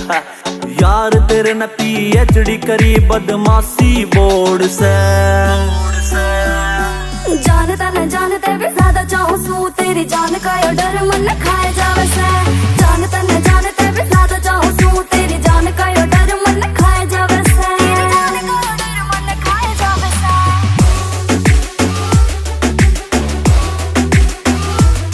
यार तेरे ने PhD करी बदमाशी बोर्ड से। जानता न जानते भी ज्यादा चाहूं सू तेरी जान का यो डर मन खाए